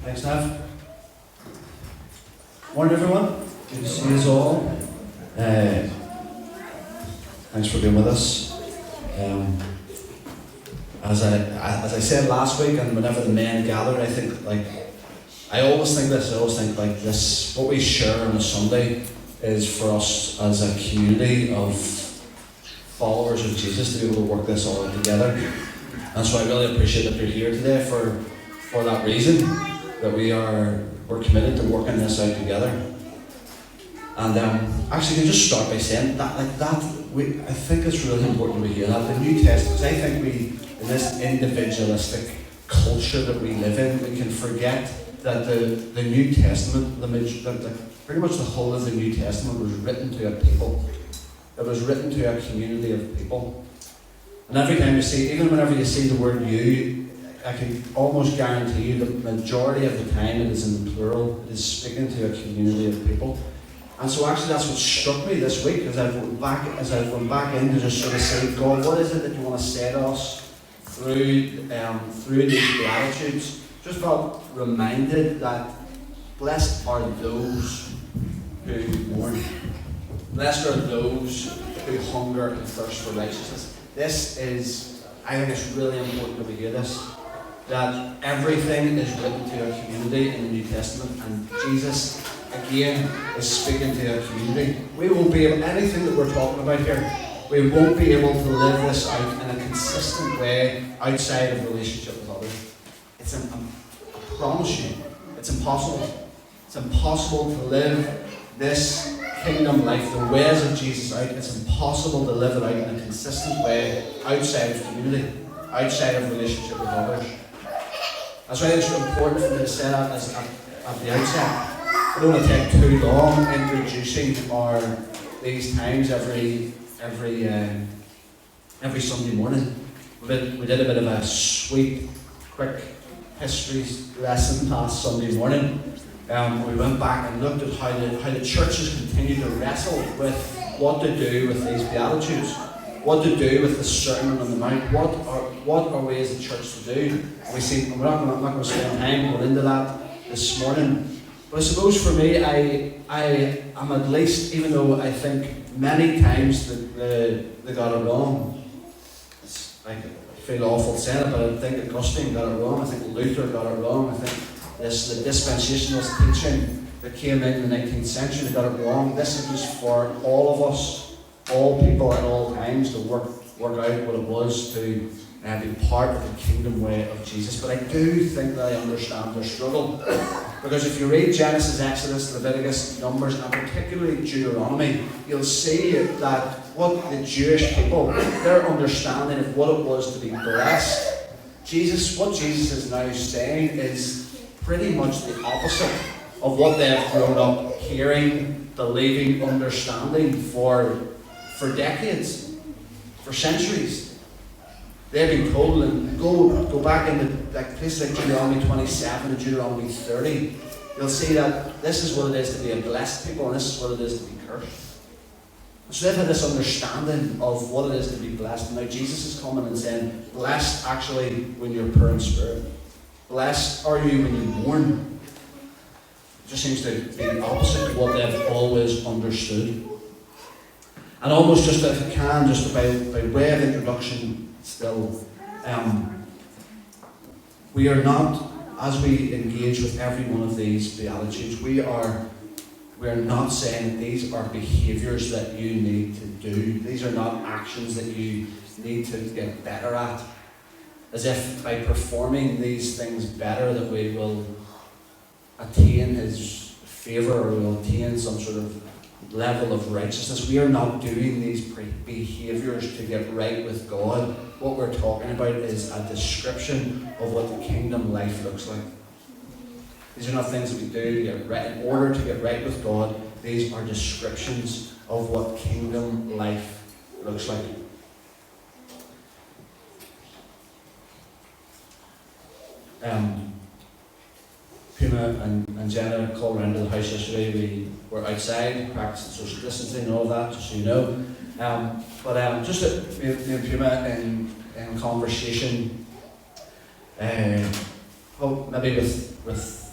Thanks, Nav. Morning, everyone. Good to see you all. Thanks for being with us. As I said last week, and whenever the men gather, I always think this. What we share on a Sunday is for us as a community of followers of Jesus to be able to work this all out together. And so I really appreciate that you're here today for that reason, that we're committed to working this out together. And actually, I can just start by saying that, I think it's really important we hear that. The New Testament, I think in this individualistic culture that we live in, we can forget that the New Testament, pretty much the whole of the New Testament was written to a people. It was written to a community of people. And every time whenever you see the word you, I can almost guarantee you the majority of the time it is in the plural. It is speaking to a community of people. And so actually that's what struck me this week as I went back in to just sort of say, God, what is it that you want to say to us through these Beatitudes? Just felt reminded that blessed are those who mourn. Blessed are those who hunger and thirst for righteousness. I think it's really important that we hear this, that everything is written to a community in the New Testament, and Jesus, again, is speaking to a community. We won't be able, anything that we're talking about here, we won't be able to live this out in a consistent way outside of relationship with others. I promise you, it's impossible. It's impossible to live this kingdom life, the ways of Jesus out. It's impossible to live it out in a consistent way outside of community, outside of relationship with others. That's why it's important for me to say that at the outset. I don't want to take too long introducing these times every Sunday morning. We did a bit of a sweet, quick history lesson last Sunday morning. We went back and looked at how the churches continue to wrestle with what to do with these Beatitudes, what to do with the Sermon on the Mount, what are we as a church to do. We're not going to spend time going into that this morning. But I suppose for me, I am at least, even though I think many times that they got it wrong. I feel awful saying it, but I think Augustine got it wrong. I think Luther got it wrong. I think the dispensationalist teaching that came in the 19th century, they got it wrong. This is just for all of us, all people at all times, to work out what it was to be part of the kingdom way of Jesus. But I do think that I understand their struggle. Because if you read Genesis, Exodus, Leviticus, Numbers, and particularly Deuteronomy, you'll see that what the Jewish people, their understanding of what it was to be blessed, what Jesus is now saying is pretty much the opposite of what they've grown up hearing, believing, understanding for decades, for centuries. They've been told, and go back into places like Deuteronomy 27 and Deuteronomy 30, you'll see that this is what it is to be a blessed people, and this is what it is to be cursed. So they've had this understanding of what it is to be blessed, and now Jesus is coming and saying, blessed actually when you're poor in spirit. Blessed are you when you mourn. It just seems to be the opposite of what they've always understood. And almost just if I can, just by way of introduction still, we are not, as we engage with every one of these Beatitudes, we are not saying that these are behaviours that you need to do. These are not actions that you need to get better at. As if by performing these things better that we will attain His favour or we will attain some sort of level of righteousness. We are not doing these behaviours to get right with God. What we're talking about is a description of what the kingdom life looks like. These are not things that we do to get right, in order to get right with God. These are descriptions of what kingdom life looks like. Puma and Jenna called around to the house yesterday. We were outside, practicing social distancing and all that, just so you know. But just me and Puma in conversation, maybe with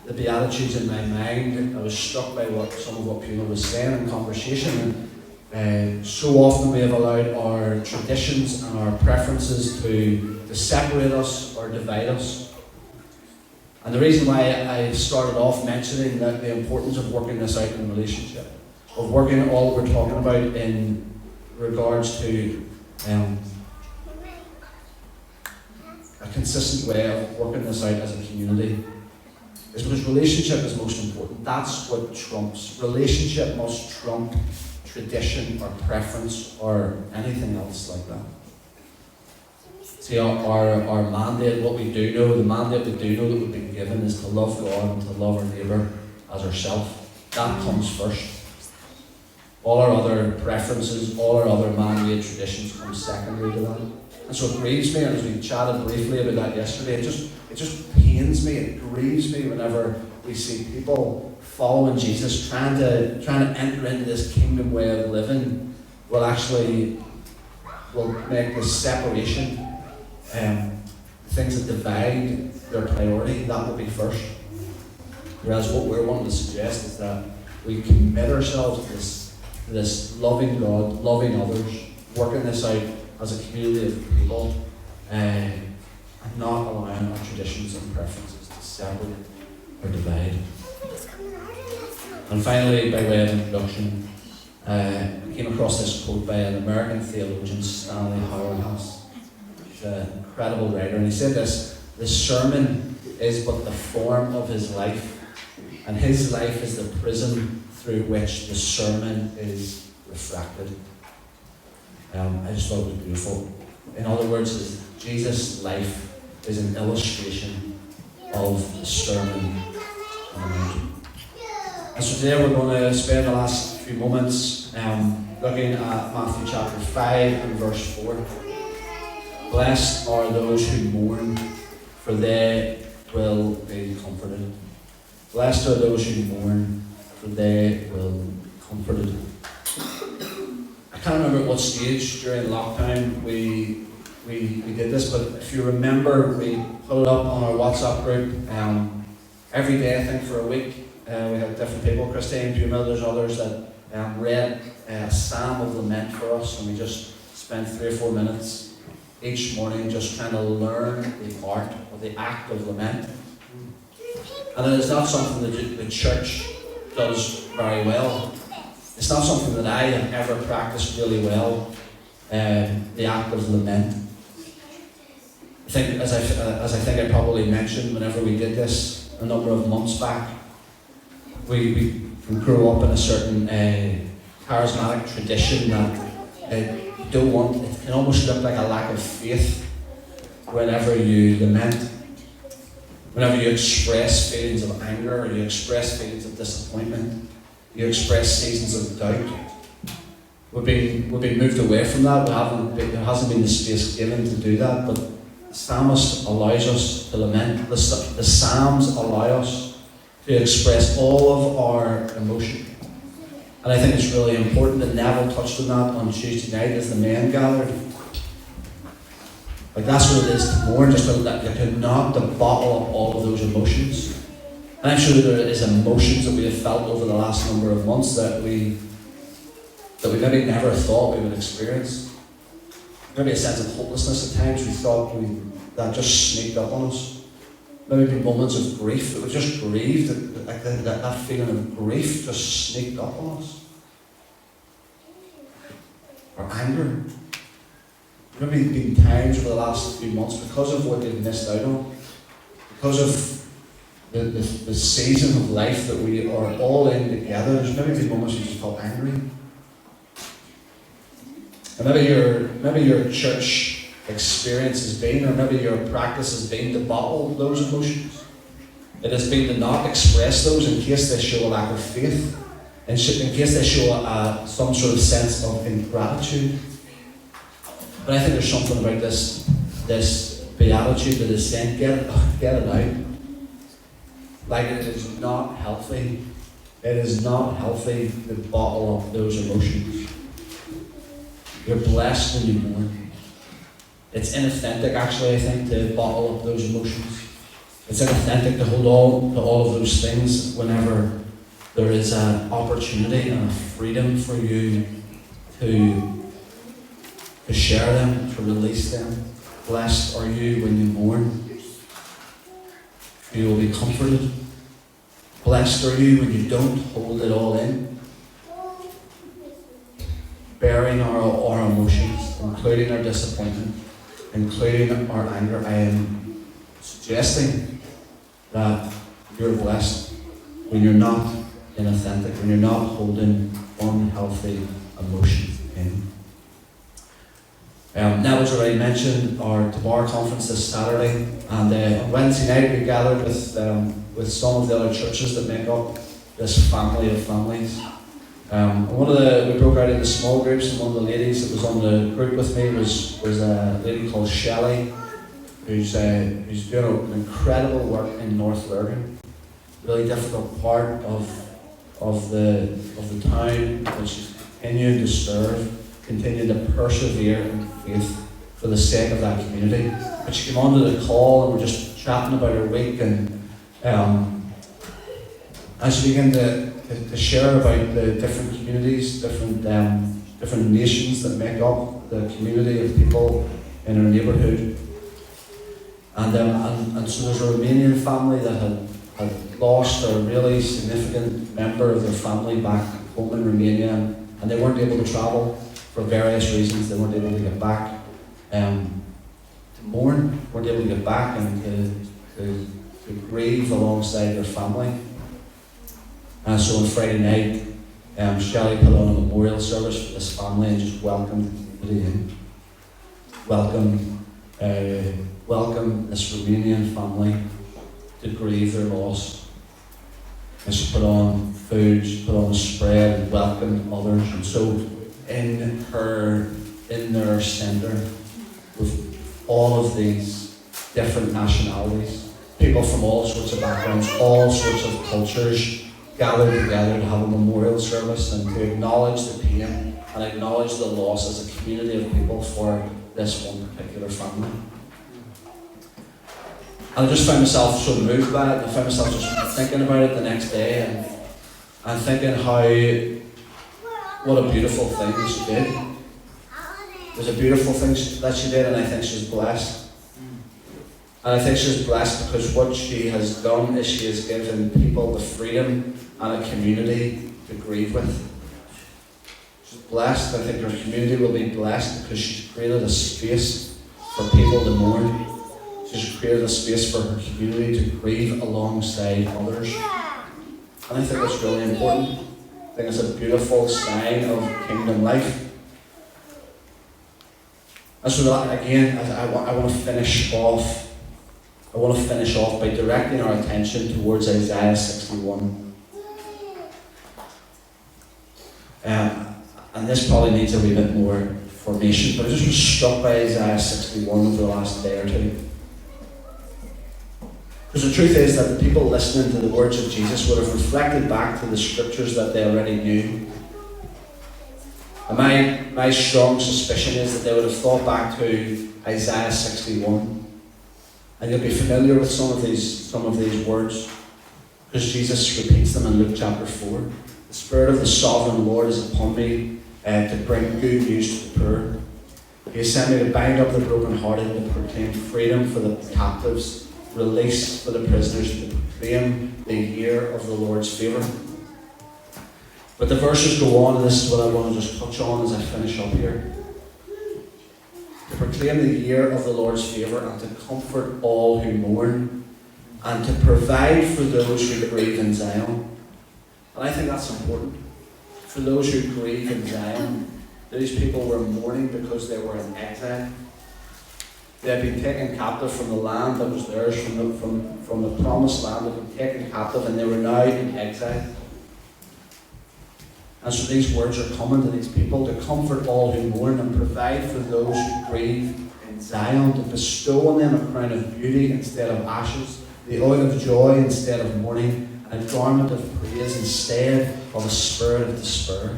the Beatitudes in my mind, I was struck by some of what Puna was saying in conversation. And so often we have allowed our traditions and our preferences to separate us or divide us. And the reason why I started off mentioning that the importance of working this out in a relationship, of working all we're talking about in regards to a consistent way of working this out as a community, is because relationship is most important. That's what trumps. Relationship must trump tradition or preference or anything else like that. See, our mandate, what we do know, the mandate we do know that we've been given is to love God and to love our neighbour as ourselves. That comes first. All our other preferences, all our other man-made traditions come secondary to that. And so it grieves me, and as we chatted briefly about that yesterday, it just pains me, it grieves me whenever we see people following Jesus, trying to enter into this kingdom way of living, will make this separation, things that divide their priority, that will be first. Whereas what we're wanting to suggest is that we commit ourselves to this loving God, loving others, working this out as a community of people, and not allowing our traditions and preferences to separate or divide. And finally, by way of introduction, I came across this quote by an American theologian, Stanley Hauerwas. He's an incredible writer, and he said this: "The sermon is but the form of his life, and his life is the prism through which the sermon is refracted." I just thought it was beautiful. In other words, Jesus' life is an illustration of the sermon on the Mount. And so today we're going to spend the last few moments looking at Matthew chapter 5 and verse 4. Blessed are those who mourn, for they will be comforted. Blessed are those who mourn, for they will be comforted. I can't remember at what stage during lockdown we did this, but if you remember, we put it up on our WhatsApp group every day, I think, for a week. We had different people, Christine, Puma, there's others that read a psalm of lament for us, and we just spent 3 or 4 minutes each morning just trying to learn the art or the act of lament. And it is not something that the church does very well. It's not something that I have ever practiced really well, the act of lament. I think, as I think I probably mentioned whenever we did this a number of months back, we grew up in a certain charismatic tradition that it can almost look like a lack of faith whenever you lament, whenever you express feelings of anger, or you express feelings of disappointment, you express seasons of doubt. We've been moved away from that. There hasn't been the space given to do that, but the psalmist allows us to lament. The Psalms allow us to express all of our emotion. And I think it's really important, and Neville touched on that on Tuesday night as the men gathered. Like, that's what it is to mourn, just not to bottle up all of those emotions. And I'm sure that there is emotions that we have felt over the last number of months that we maybe never thought we would experience. Maybe a sense of hopelessness at times we thought that just sneaked up on us. Maybe moments of grief that we just grieved, that feeling of grief just sneaked up on us. Or anger. Maybe been times over the last few months, because of what they've missed out on, because of the season of life that we are all in together, there's maybe been moments you just felt angry. And maybe your church experience has been, or maybe your practice has been, to bottle those emotions. It has been to not express those in case they show a lack of faith, in case they show some sort of sense of ingratitude. But I think there's something about this beatitude that is saying, get it out. Like, it is not healthy. It is not healthy to bottle up those emotions. You're blessed when you mourn. It's inauthentic, actually, I think, to bottle up those emotions. It's inauthentic to hold on to all of those things whenever there is an opportunity and a freedom for you to share them, to release them. Blessed are you when you mourn. You will be comforted. Blessed are you when you don't hold it all in. Bearing our emotions, including our disappointment, including our anger. I am suggesting that you're blessed when you're not inauthentic, when you're not holding unhealthy emotions in. Neville's already mentioned our Tabar conference this Saturday, and on Wednesday night we gathered with some of the other churches that make up this family of families. We broke out into small groups, and one of the ladies that was on the group with me was a lady called Shelley, who's doing an incredible work in North Lurgan. Really difficult part of the town, but she's continuing to serve, continuing to persevere in faith for the sake of that community. But she came onto the call and we're just chatting about her week, and as she began to share about the different communities, different nations that make up the community of people in her neighbourhood. And so there's a Romanian family that had lost a really significant member of their family back home in Romania, and they weren't able to travel for various reasons. They weren't able to get back to mourn, weren't able to get back and to grieve alongside their family. And so on Friday night, Shelley put on a memorial service for this family and just welcomed the community in. Welcome this Romanian family to grieve their loss. And she put on food, she put on a spread and welcomed others. And so in their centre, with all of these different nationalities, people from all sorts of backgrounds, all sorts of cultures, gathered together to have a memorial service and to acknowledge the pain and acknowledge the loss as a community of people for this one particular family. And I just found myself so moved by it. I found myself just thinking about it the next day and thinking what a beautiful thing that she did. It was a beautiful thing that she did, and I think she's blessed. And I think she's blessed because what she has done is she has given people the freedom and a community to grieve with. She's blessed. I think her community will be blessed because she's created a space for people to mourn. She's created a space for her community to grieve alongside others. And I think that's really important. I think it's a beautiful sign of kingdom life. And so that, again, I want to finish off by directing our attention towards Isaiah 61. And this probably needs a wee bit more formation, but I just was struck by Isaiah 61 over the last day or two. Because the truth is that the people listening to the words of Jesus would have reflected back to the scriptures that they already knew. And my strong suspicion is that they would have thought back to Isaiah 61. And you'll be familiar with some of these words, because Jesus repeats them in Luke chapter 4. The Spirit of the Sovereign Lord is upon me to bring good news to the poor. He has sent me to bind up the brokenhearted, to proclaim freedom for the captives, release for the prisoners, to proclaim the year of the Lord's favour. But the verses go on, and this is what I want to just touch on as I finish up here. To proclaim the year of the Lord's favour, and to comfort all who mourn, and to provide for those who grieve in Zion. And I think that's important. For those who grieve in Zion, these people were mourning because they were in exile. They had been taken captive from the land that was theirs, from the promised land. They had been taken captive, and they were now in exile. And so these words are coming to these people to comfort all who mourn and provide for those who grieve in Zion, to bestow on them a crown of beauty instead of ashes, the oil of joy instead of mourning, and a garment of praise instead of a spirit of despair.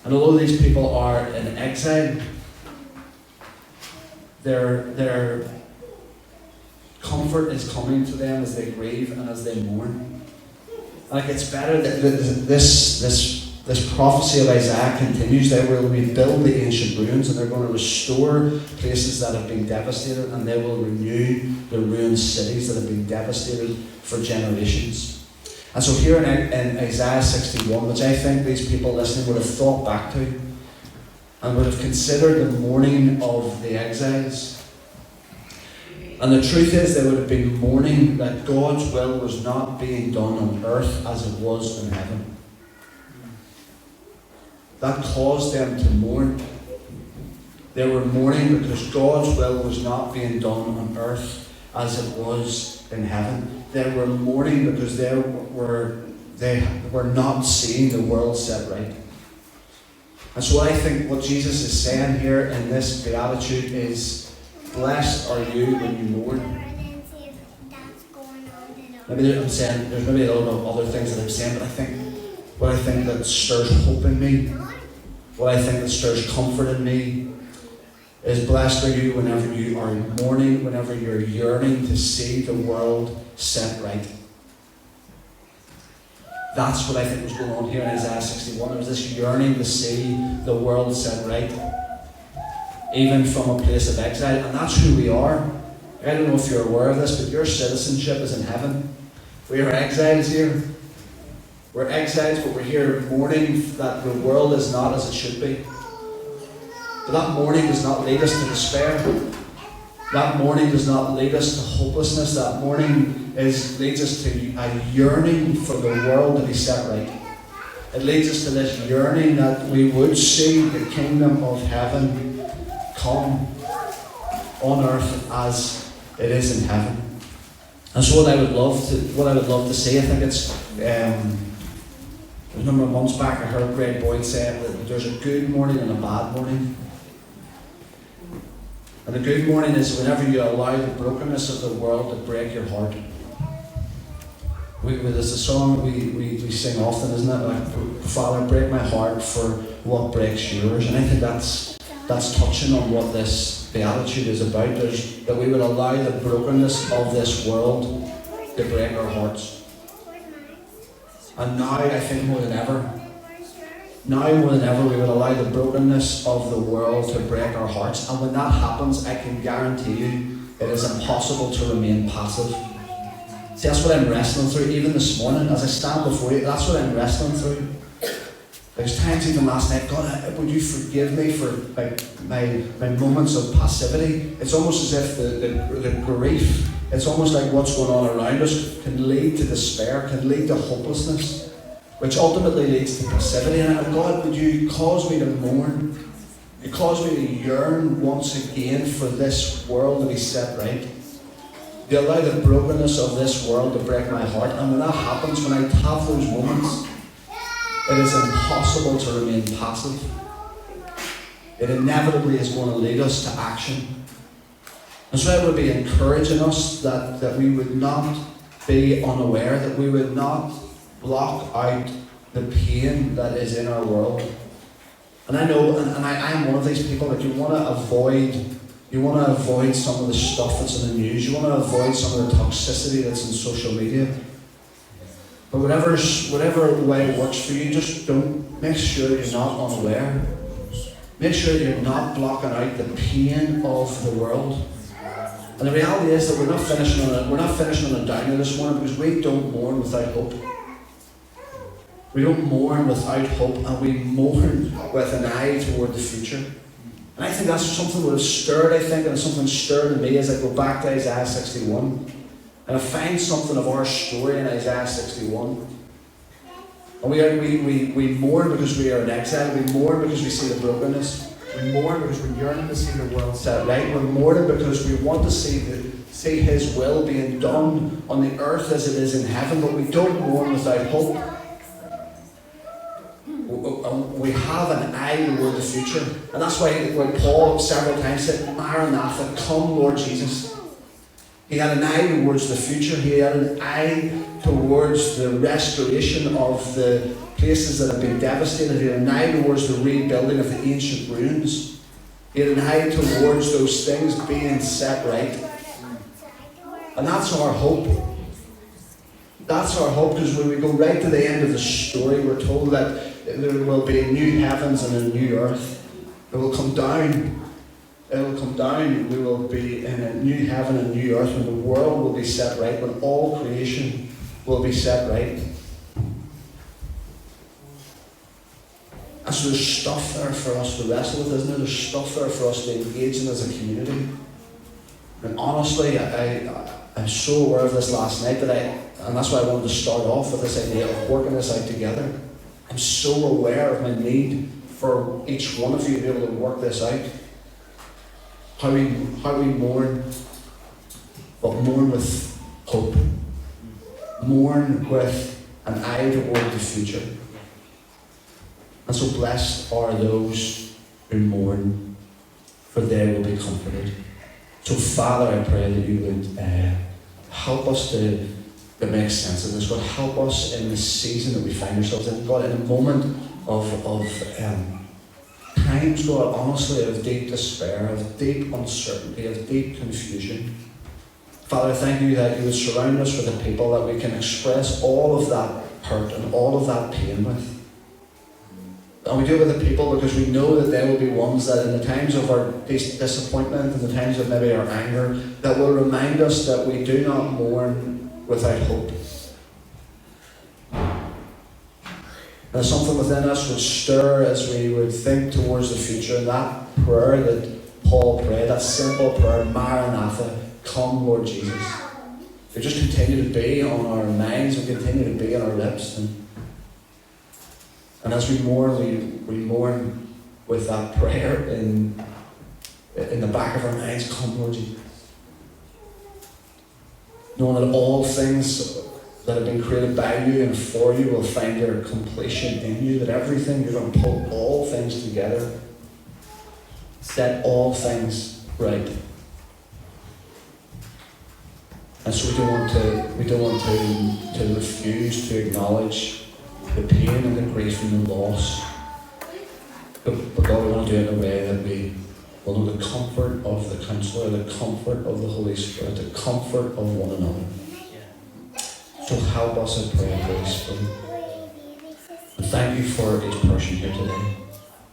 And although these people are in exile, they're Comfort is coming to them as they grieve and as they mourn. Like, it's better that this prophecy of Isaiah continues. They will rebuild the ancient ruins, and they're going to restore places that have been devastated, and they will renew the ruined cities that have been devastated for generations. And so here in Isaiah 61, which I think these people listening would have thought back to, and would have considered the mourning of the exiles. And the truth is, they would have been mourning that God's will was not being done on earth as it was in heaven. That caused them to mourn. They were mourning because God's will was not being done on earth as it was in heaven. They were mourning because they were not seeing the world set right. And so I think what Jesus is saying here in this beatitude is, blessed are you when you mourn. Maybe I'm saying, there's maybe a lot of other things that I'm saying, but what I think that stirs hope in me, what I think that stirs comfort in me, is blessed are you whenever you are mourning, whenever you're yearning to see the world set right. That's what I think was going on here in Isaiah 61. There was this yearning to see the world set right, even from a place of exile. And that's who we are. I don't know if you're aware of this, but your citizenship is in heaven. We are exiles here. We're exiles, but we're here mourning that the world is not as it should be. But that mourning does not lead us to despair. That mourning does not lead us to hopelessness. That mourning leads us to a yearning for the world to be set right. It leads us to this yearning that we would see the kingdom of heaven come on earth as it is in heaven. And so what I would love to see, I think it's a number of months back I heard Greg Boyd say that there's a good morning and a bad morning. And the good morning is whenever you allow the brokenness of the world to break your heart. There's a song we sing often, isn't it? Like, Father, break my heart for what breaks yours. And I think that's touching on what this beatitude is about. That we would allow the brokenness of this world to break our hearts. And now, I think more than ever, we would allow the brokenness of the world to break our hearts. And when that happens, I can guarantee you it is impossible to remain passive. See, that's what I'm wrestling through. Even this morning, as I stand before you, that's what I'm wrestling through. There's times even last night, God, would you forgive me for my moments of passivity? It's almost as if the grief, it's almost like what's going on around us can lead to despair, can lead to hopelessness, which ultimately leads to passivity. And God, would you cause me to mourn? You cause me to yearn once again for this world to be set right. You allow the brokenness of this world to break my heart. And when that happens, when I have those moments, it is impossible to remain passive. It inevitably is going to lead us to action. And so I would be encouraging us that we would not be unaware, that we would not block out the pain that is in our world. And I know, and I am one of these people that you want to avoid some of the stuff that's in the news. You want to avoid some of the toxicity that's in social media. But whatever way it works for you, just don't, make sure you're not unaware. Make sure you're not blocking out the pain of the world. And the reality is that we're not finishing on a downer this morning, because we don't mourn without hope. We don't mourn without hope, and we mourn with an eye toward the future. And I think that's something that has stirred, and something stirred in me as I go back to Isaiah 61. And I find something of our story in Isaiah 61. And we mourn because we are in exile. We mourn because we see the brokenness. We mourn because we're yearning to see the world set right. We're mourning because we want to see His will being done on the earth as it is in heaven. But we don't mourn without hope. We have an eye toward the future. And that's why Paul several times said, Maranatha, come Lord Jesus. He had an eye towards the future. He had an eye towards the restoration of the places that have been devastated. He had an eye towards the rebuilding of the ancient ruins. He had an eye towards those things being set right. And that's our hope. That's our hope, because when we go right to the end of the story, we're told that there will be new heavens and a new earth. It will come down. It will come down. We will be in a new heaven and new earth, when the world will be set right, when all creation will be set right. And so there's stuff there for us to wrestle with, isn't there? There's stuff there for us to engage in as a community. And honestly, I'm so aware of this last night and that's why I wanted to start off with this idea of working this out together. I'm so aware of my need for each one of you to be able to work this out. How we mourn, but mourn with hope. Mourn with an eye toward the future. And so blessed are those who mourn, for they will be comforted. So Father, I pray that you would help us to make sense of this. God, help us in the season that we find ourselves in. God, in a moment of times, God, honestly, of deep despair, of deep uncertainty, of deep confusion. Father, I thank you that you would surround us with a people that we can express all of that hurt and all of that pain with. And we do it with the people because we know that they will be ones that in the times of our disappointment and the times of maybe our anger, that will remind us that we do not mourn without hope. And something within us would stir as we would think towards the future. And that prayer that Paul prayed, that simple prayer, Maranatha, come Lord Jesus. They just continue to be on our minds and continue to be on our lips. And as we mourn, we mourn with that prayer in the back of our minds, come Lord Jesus. Knowing that all things that have been created by you and for you will find their completion in you, that everything, you're going to pull all things together, set all things right. And so we don't want to refuse to acknowledge the pain and the grief and the loss. But God, we want to do it in a way that we will know the comfort of the Counselor, the comfort of the Holy Spirit, the comfort of one another. So help us, I pray, Holy Spirit. And thank you for each person here today.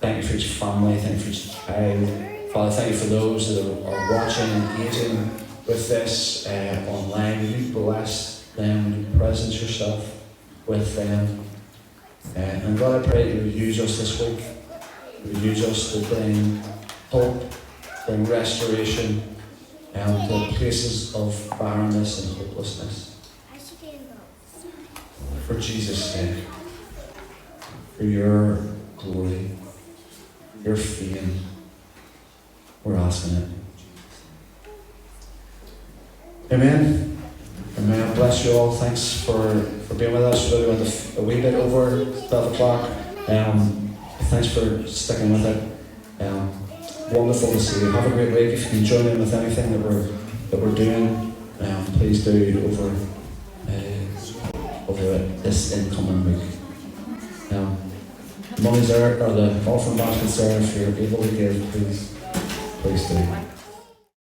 Thank you for each family, thank you for each child. Father, thank you for those that are watching, engaging with this online. Will you bless them, will you presence yourself with them. And God, I pray that you would use us this week. You would use us to bring hope, bring restoration to places of barrenness and hopelessness. For Jesus' sake, for your glory, your fame, we're asking it. Amen. Amen. Bless you all. Thanks for being with us. We went a wee bit over 12 o'clock. Thanks for sticking with it. Wonderful to see you. Have a great week. If you can join in with anything that we're doing, please do over this incoming week. Money's there, or the offering basket's there. If you're able to give, please do.